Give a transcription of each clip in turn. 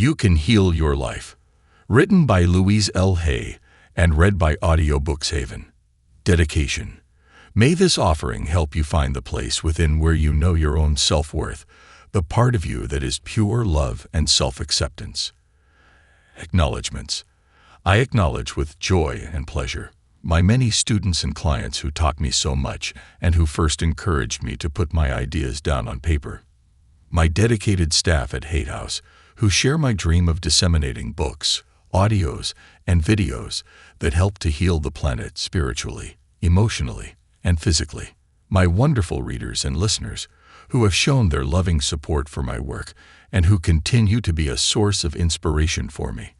You Can Heal Your Life. Written by Louise L. Hay and read by Audiobooks Haven. Dedication. May this offering help you find the place within where you know your own self-worth, the part of you that is pure love and self-acceptance. Acknowledgements. I acknowledge with joy and pleasure my many students and clients who taught me so much and who first encouraged me to put my ideas down on paper. My dedicated staff at Hate House, who share my dream of disseminating books, audios, and videos that help to heal the planet spiritually, emotionally, and physically. My wonderful readers and listeners, who have shown their loving support for my work and who continue to be a source of inspiration for me.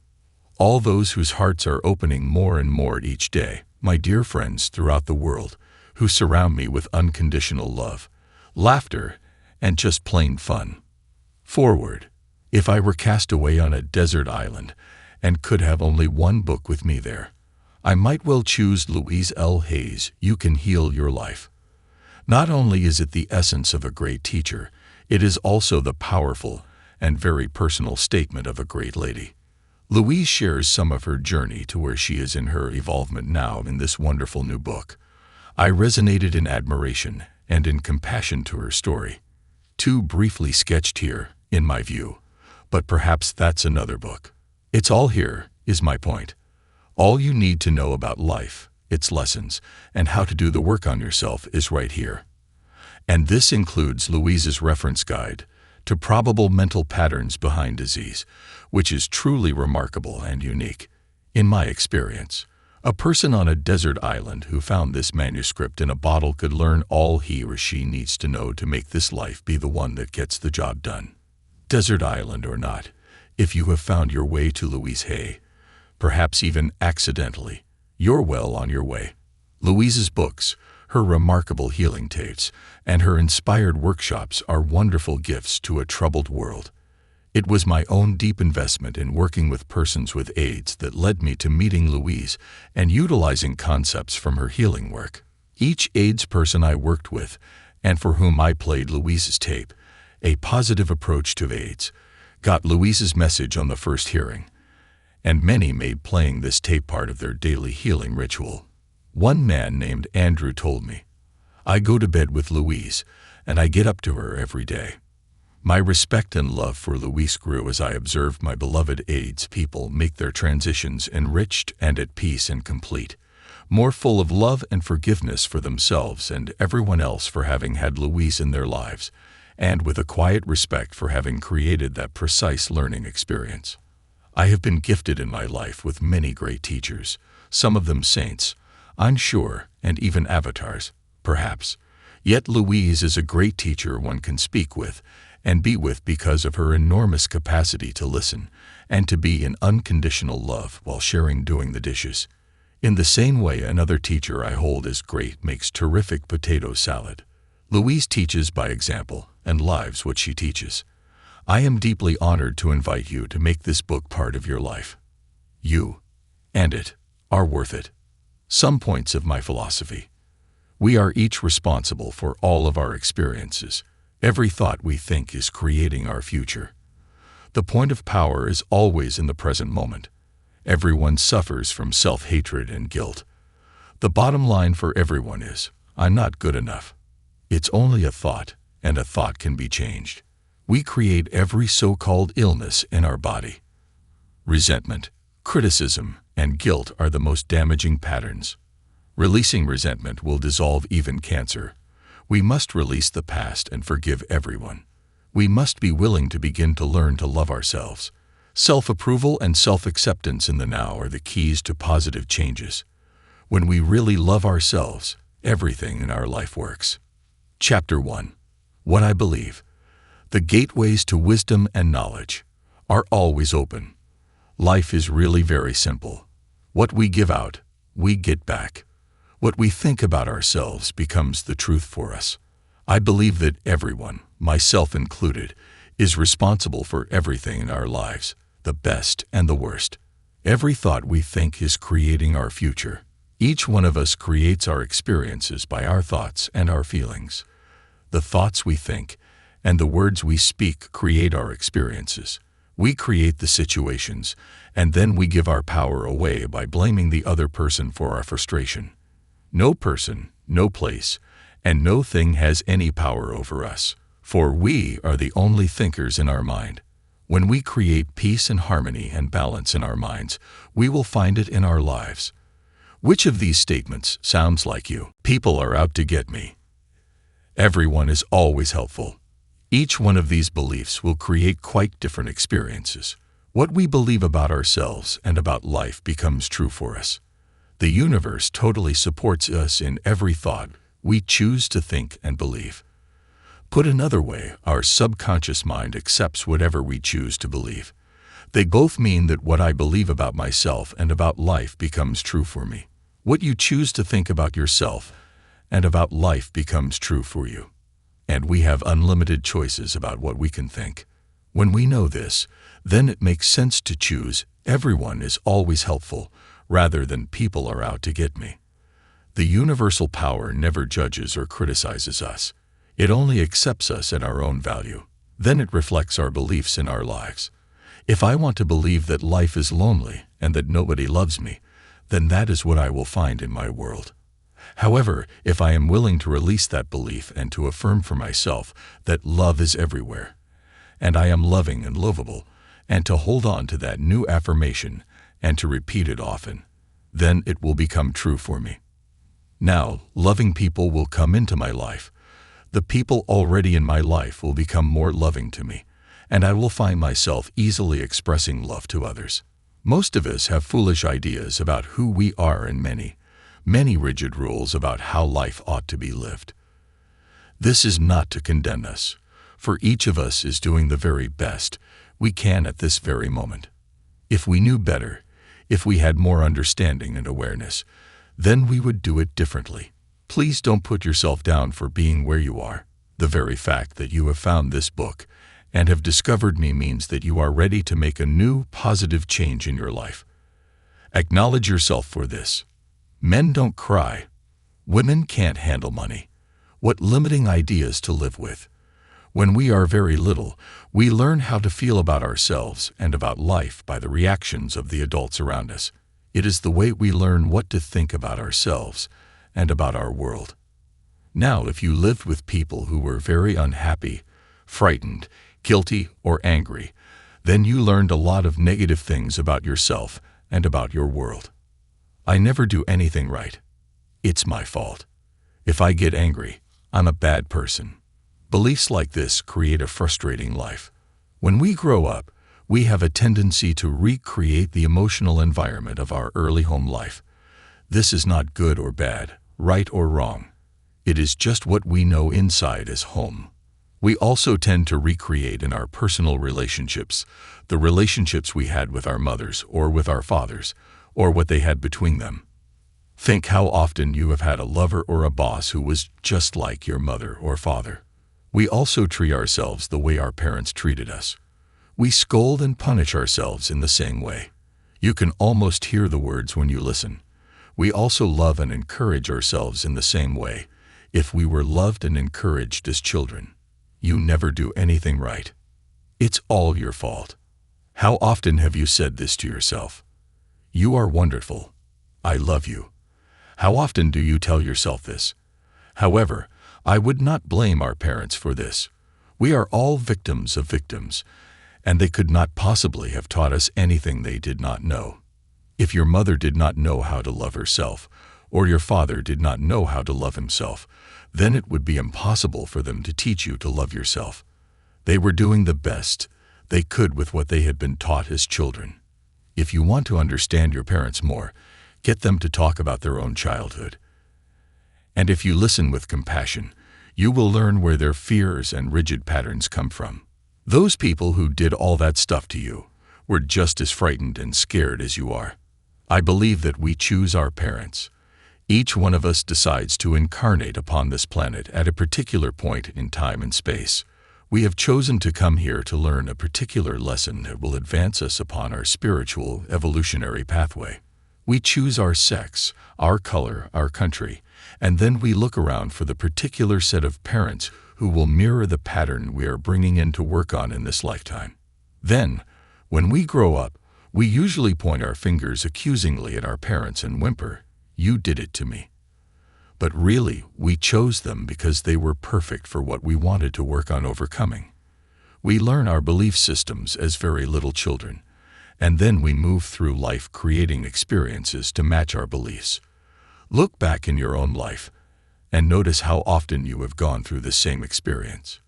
All those whose hearts are opening more and more each day, my dear friends throughout the world, who surround me with unconditional love, laughter, and just plain fun. Forward. If I were cast away on a desert island and could have only one book with me there, I might well choose Louise L. Hay's You Can Heal Your Life. Not only is it the essence of a great teacher, it is also the powerful and very personal statement of a great lady. Louise shares some of her journey to where she is in her evolvement now in this wonderful new book. I resonated in admiration and in compassion to her story. Too briefly sketched here, in my view, but perhaps that's another book. It's all here, is my point. All you need to know about life, its lessons, and how to do the work on yourself is right here. And this includes Louise's reference guide to probable mental patterns behind disease, which is truly remarkable and unique. In my experience, a person on a desert island who found this manuscript in a bottle could learn all he or she needs to know to make this life be the one that gets the job done. Desert island or not, if you have found your way to Louise Hay, perhaps even accidentally, you're well on your way. Louise's books, her remarkable healing tapes, and her inspired workshops are wonderful gifts to a troubled world. It was my own deep investment in working with persons with AIDS that led me to meeting Louise and utilizing concepts from her healing work. Each AIDS person I worked with, and for whom I played Louise's tape, A Positive Approach to AIDS, got Louise's message on the first hearing, and many made playing this tape part of their daily healing ritual. One man named Andrew told me, "I go to bed with Louise, and I get up to her every day." My respect and love for Louise grew as I observed my beloved AIDS people make their transitions enriched and at peace and complete, more full of love and forgiveness for themselves and everyone else for having had Louise in their lives, and with a quiet respect for having created that precise learning experience. I have been gifted in my life with many great teachers, some of them saints, I'm sure, and even avatars, perhaps. Yet Louise is a great teacher one can speak with and be with because of her enormous capacity to listen and to be in unconditional love while sharing doing the dishes. In the same way another teacher I hold as great makes terrific potato salad. Louise teaches by example and lives what she teaches. I am deeply honored to invite you to make this book part of your life. You and it are worth it. Some points of my philosophy. We are each responsible for all of our experiences. Every thought we think is creating our future. The point of power is always in the present moment. Everyone suffers from self-hatred and guilt. The bottom line for everyone is, I'm not good enough. It's only a thought, and a thought can be changed. We create every so-called illness in our body. Resentment, criticism, and guilt are the most damaging patterns. Releasing resentment will dissolve even cancer. We must release the past and forgive everyone. We must be willing to begin to learn to love ourselves. Self-approval and self-acceptance in the now are the keys to positive changes. When we really love ourselves, everything in our life works. Chapter 1. What I believe. The gateways to wisdom and knowledge are always open. Life is really very simple. What we give out, we get back. What we think about ourselves becomes the truth for us. I believe that everyone, myself included, is responsible for everything in our lives, the best and the worst. Every thought we think is creating our future. Each one of us creates our experiences by our thoughts and our feelings. The thoughts we think and the words we speak create our experiences. We create the situations, and then we give our power away by blaming the other person for our frustration. No person, no place, and no thing has any power over us, for we are the only thinkers in our mind. When we create peace and harmony and balance in our minds, we will find it in our lives. Which of these statements sounds like you? People are out to get me. Everyone is always helpful. Each one of these beliefs will create quite different experiences. What we believe about ourselves and about life becomes true for us. The universe totally supports us in every thought we choose to think and believe. Put another way, our subconscious mind accepts whatever we choose to believe. They both mean that what I believe about myself and about life becomes true for me. What you choose to think about yourself and about life becomes true for you. And we have unlimited choices about what we can think. When we know this, then it makes sense to choose everyone is always helpful rather than people are out to get me. The universal power never judges or criticizes us. It only accepts us at our own value. Then it reflects our beliefs in our lives. If I want to believe that life is lonely and that nobody loves me, then that is what I will find in my world. However, if I am willing to release that belief and to affirm for myself that love is everywhere, and I am loving and lovable, and to hold on to that new affirmation and to repeat it often, then it will become true for me. Now, loving people will come into my life. The people already in my life will become more loving to me, and I will find myself easily expressing love to others. Most of us have foolish ideas about who we are and many rigid rules about how life ought to be lived. This is not to condemn us, for each of us is doing the very best we can at this very moment. If we knew better, if we had more understanding and awareness, then we would do it differently. Please don't put yourself down for being where you are. The very fact that you have found this book and have discovered me means that you are ready to make a new, positive change in your life. Acknowledge yourself for this. Men don't cry. Women can't handle money. What limiting ideas to live with. When we are very little, we learn how to feel about ourselves and about life by the reactions of the adults around us. It is the way we learn what to think about ourselves and about our world. Now, if you lived with people who were very unhappy, frightened, guilty, or angry, then you learned a lot of negative things about yourself and about your world. I never do anything right. It's my fault. If I get angry, I'm a bad person. Beliefs like this create a frustrating life. When we grow up, we have a tendency to recreate the emotional environment of our early home life. This is not good or bad, right or wrong. It is just what we know inside as home. We also tend to recreate in our personal relationships the relationships we had with our mothers or with our fathers, or what they had between them. Think how often you have had a lover or a boss who was just like your mother or father. We also treat ourselves the way our parents treated us. We scold and punish ourselves in the same way. You can almost hear the words when you listen. We also love and encourage ourselves in the same way. If we were loved and encouraged as children, you never do anything right. It's all your fault. How often have you said this to yourself? You are wonderful. I love you. How often do you tell yourself this? However, I would not blame our parents for this. We are all victims of victims, and they could not possibly have taught us anything they did not know. If your mother did not know how to love herself, or your father did not know how to love himself, then it would be impossible for them to teach you to love yourself. They were doing the best they could with what they had been taught as children. If you want to understand your parents more, get them to talk about their own childhood. And if you listen with compassion, you will learn where their fears and rigid patterns come from. Those people who did all that stuff to you were just as frightened and scared as you are. I believe that we choose our parents. Each one of us decides to incarnate upon this planet at a particular point in time and space. We have chosen to come here to learn a particular lesson that will advance us upon our spiritual, evolutionary pathway. We choose our sex, our color, our country, and then we look around for the particular set of parents who will mirror the pattern we are bringing in to work on in this lifetime. Then, When we grow up, we usually point our fingers accusingly at our parents and whimper, "You did it to me." But really, we chose them because they were perfect for what we wanted to work on overcoming. We learn our belief systems as very little children, and then we move through life creating experiences to match our beliefs. Look back in your own life and notice how often you have gone through the same experience.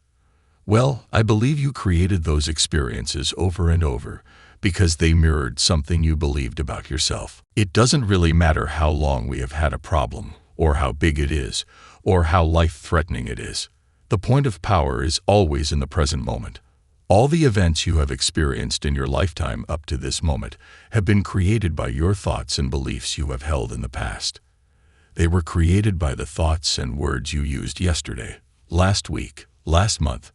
Well, I believe you created those experiences over and over because they mirrored something you believed about yourself. It doesn't really matter how long we have had a problem, or how big it is, or how life-threatening it is. The point of power is always in the present moment. All the events you have experienced in your lifetime up to this moment have been created by your thoughts and beliefs you have held in the past. They were created by the thoughts and words you used yesterday, last week, last month,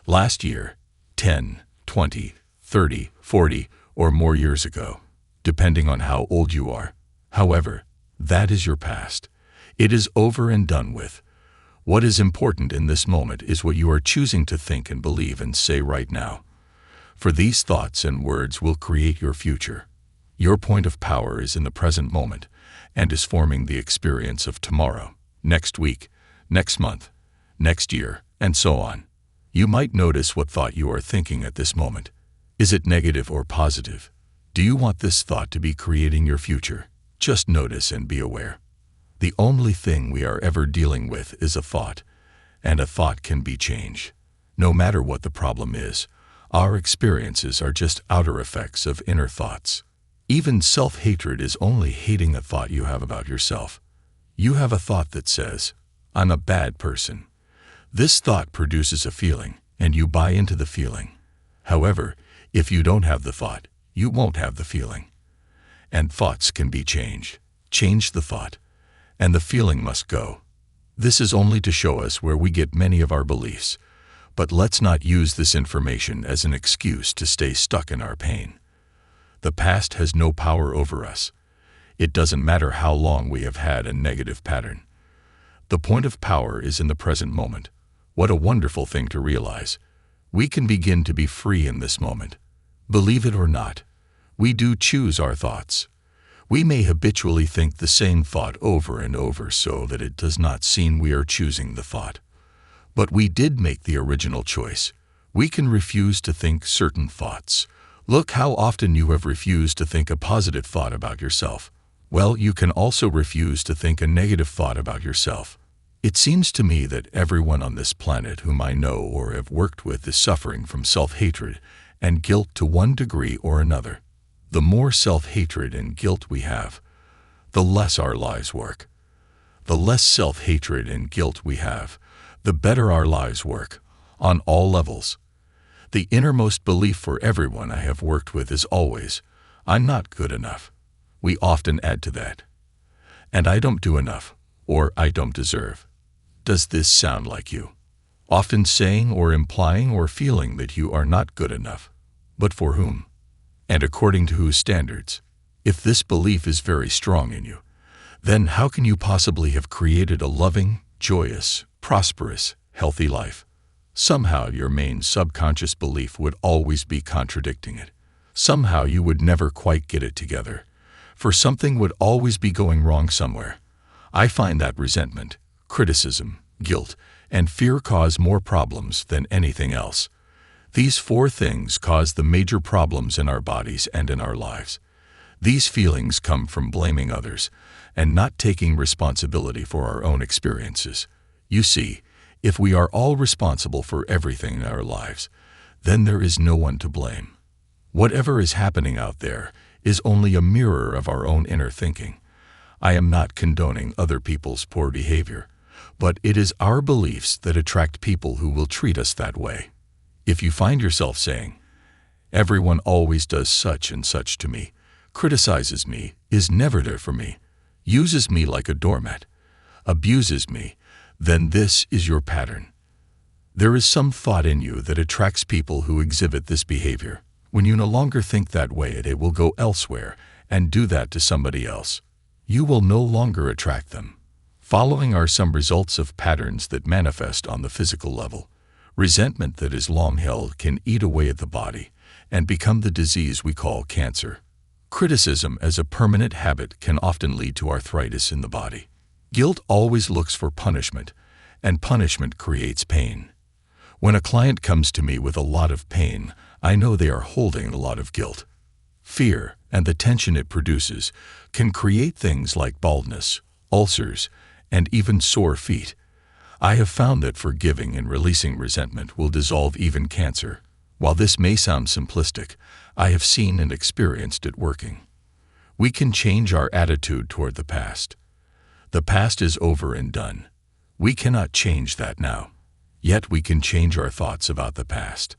last year, 10, 20, 30, 40, or more years ago, depending on how old you are. However, that is your past. It is over and done with. What is important in this moment is what you are choosing to think and believe and say right now. For these thoughts and words will create your future. Your point of power is in the present moment and is forming the experience of tomorrow, next week, next month, next year, and so on. You might notice what thought you are thinking at this moment. Is it negative or positive? Do you want this thought to be creating your future? Just notice and be aware. The only thing we are ever dealing with is a thought, and a thought can be changed. No matter what the problem is, our experiences are just outer effects of inner thoughts. Even self-hatred is only hating a thought you have about yourself. You have a thought that says, "I'm a bad person." This thought produces a feeling, and you buy into the feeling. However, if you don't have the thought, you won't have the feeling. And thoughts can be changed. Change the thought, and the feeling must go. This is only to show us where we get many of our beliefs, but let's not use this information as an excuse to stay stuck in our pain. The past has no power over us. It doesn't matter how long we have had a negative pattern. The point of power is in the present moment. What a wonderful thing to realize. We can begin to be free in this moment. Believe it or not, we do choose our thoughts. We may habitually think the same thought over and over so that it does not seem we are choosing the thought. But we did make the original choice. We can refuse to think certain thoughts. Look how often you have refused to think a positive thought about yourself. Well, you can also refuse to think a negative thought about yourself. It seems to me that everyone on this planet whom I know or have worked with is suffering from self-hatred and guilt to one degree or another. The more self-hatred and guilt we have, the less our lives work. The less self-hatred and guilt we have, the better our lives work, on all levels. The innermost belief for everyone I have worked with is always, "I'm not good enough." We often add to that, "And I don't do enough," or "I don't deserve." Does this sound like you? Often saying or implying or feeling that you are not good enough. But for whom? And according to whose standards? If this belief is very strong in you, then how can you possibly have created a loving, joyous, prosperous, healthy life? Somehow your main subconscious belief would always be contradicting it. Somehow you would never quite get it together, for something would always be going wrong somewhere. I find that resentment, criticism, guilt, and fear cause more problems than anything else. These four things cause the major problems in our bodies and in our lives. These feelings come from blaming others and not taking responsibility for our own experiences. You see, if we are all responsible for everything in our lives, then there is no one to blame. Whatever is happening out there is only a mirror of our own inner thinking. I am not condoning other people's poor behavior, but it is our beliefs that attract people who will treat us that way. If you find yourself saying, "Everyone always does such and such to me, criticizes me, is never there for me, uses me like a doormat, abuses me," then this is your pattern. There is some thought in you that attracts people who exhibit this behavior. When you no longer think that way, it will go elsewhere and do that to somebody else. You will no longer attract them. Following are some results of patterns that manifest on the physical level. Resentment that is long held can eat away at the body and become the disease we call cancer. Criticism as a permanent habit can often lead to arthritis in the body. Guilt always looks for punishment, and punishment creates pain. When a client comes to me with a lot of pain, I know they are holding a lot of guilt. Fear and the tension it produces can create things like baldness, ulcers, and even sore feet. I have found that forgiving and releasing resentment will dissolve even cancer. While this may sound simplistic, I have seen and experienced it working. We can change our attitude toward the past. The past is over and done. We cannot change that now. Yet we can change our thoughts about the past.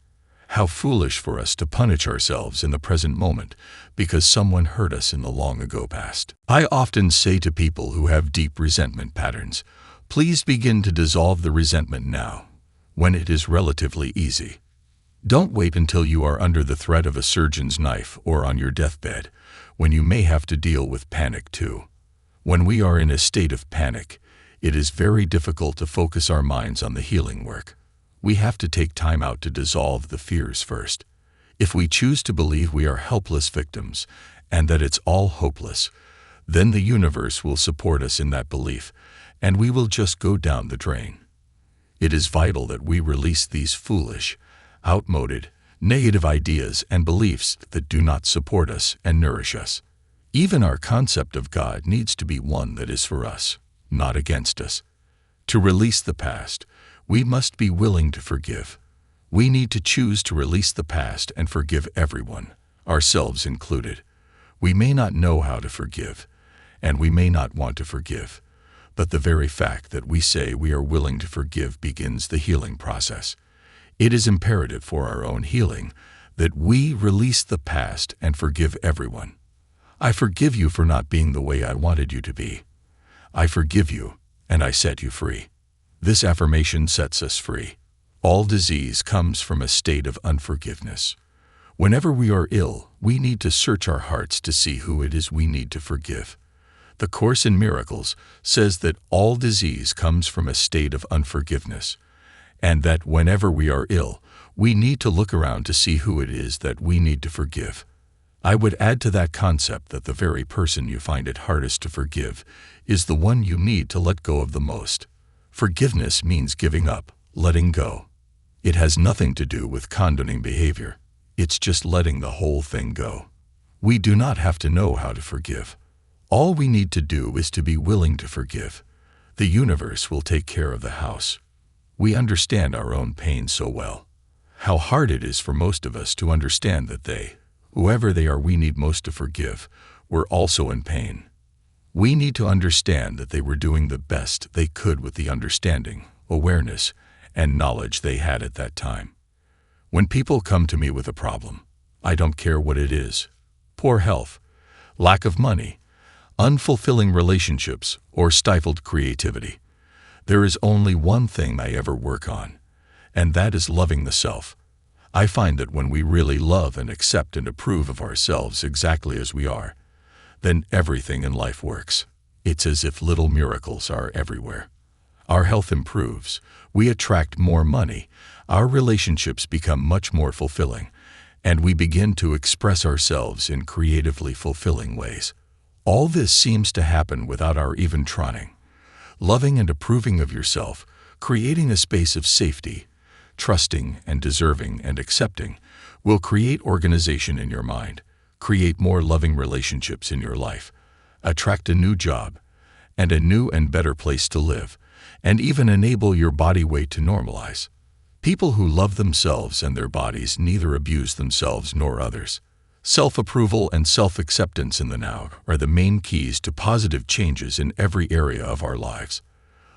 How foolish for us to punish ourselves in the present moment because someone hurt us in the long ago past. I often say to people who have deep resentment patterns, please begin to dissolve the resentment now, when it is relatively easy. Don't wait until you are under the threat of a surgeon's knife or on your deathbed, when you may have to deal with panic too. When we are in a state of panic, it is very difficult to focus our minds on the healing work. We have to take time out to dissolve the fears first. If we choose to believe we are helpless victims and that it's all hopeless, then the universe will support us in that belief, and we will just go down the drain. It is vital that we release these foolish, outmoded, negative ideas and beliefs that do not support us and nourish us. Even our concept of God needs to be one that is for us, not against us. To release the past, we must be willing to forgive. We need to choose to release the past and forgive everyone, ourselves included. We may not know how to forgive, and we may not want to forgive, but the very fact that we say we are willing to forgive begins the healing process. It is imperative for our own healing that we release the past and forgive everyone. I forgive you for not being the way I wanted you to be. I forgive you, and I set you free. This affirmation sets us free. All disease comes from a state of unforgiveness. Whenever we are ill, we need to search our hearts to see who it is we need to forgive. The Course in Miracles says that all disease comes from a state of unforgiveness, and that whenever we are ill, we need to look around to see who it is that we need to forgive. I would add to that concept that the very person you find it hardest to forgive is the one you need to let go of the most. Forgiveness means giving up, letting go. It has nothing to do with condoning behavior. It's just letting the whole thing go. We do not have to know how to forgive. All we need to do is to be willing to forgive. The universe will take care of the house. We understand our own pain so well. How hard it is for most of us to understand that they, whoever they are we need most to forgive, were also in pain. We need to understand that they were doing the best they could with the understanding, awareness, and knowledge they had at that time. When people come to me with a problem, I don't care what it is: poor health, lack of money, unfulfilling relationships, or stifled creativity. There is only one thing I ever work on, and that is loving the self. I find that when we really love and accept and approve of ourselves exactly as we are, then everything in life works. It's as if little miracles are everywhere. Our health improves, we attract more money, our relationships become much more fulfilling, and we begin to express ourselves in creatively fulfilling ways. All this seems to happen without our even trying. Loving and approving of yourself, creating a space of safety, trusting and deserving and accepting, will create organization in your mind, create more loving relationships in your life, attract a new job, and a new and better place to live, and even enable your body weight to normalize. People who love themselves and their bodies neither abuse themselves nor others. Self-approval and self-acceptance in the now are the main keys to positive changes in every area of our lives.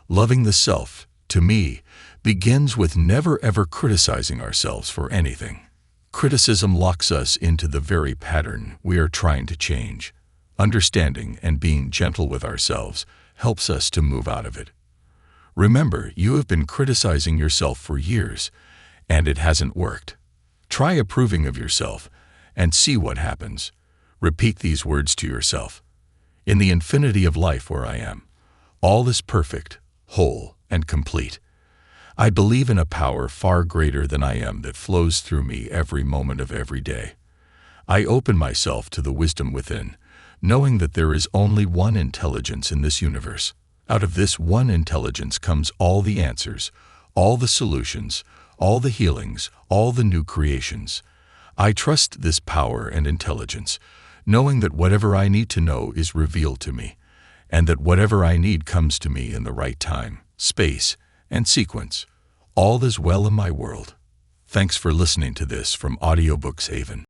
Loving the self, to me, begins with never ever criticizing ourselves for anything. Criticism locks us into the very pattern we are trying to change. Understanding and being gentle with ourselves helps us to move out of it. Remember, you have been criticizing yourself for years, and it hasn't worked. Try approving of yourself and see what happens. Repeat these words to yourself: in the infinity of life where I am, all is perfect, whole, and complete. I believe in a power far greater than I am that flows through me every moment of every day. I open myself to the wisdom within, knowing that there is only one intelligence in this universe. Out of this one intelligence comes all the answers, all the solutions, all the healings, all the new creations. I trust this power and intelligence, knowing that whatever I need to know is revealed to me, and that whatever I need comes to me in the right time, space, and sequence. All is well in my world. Thanks for listening to this from Audiobooks Haven.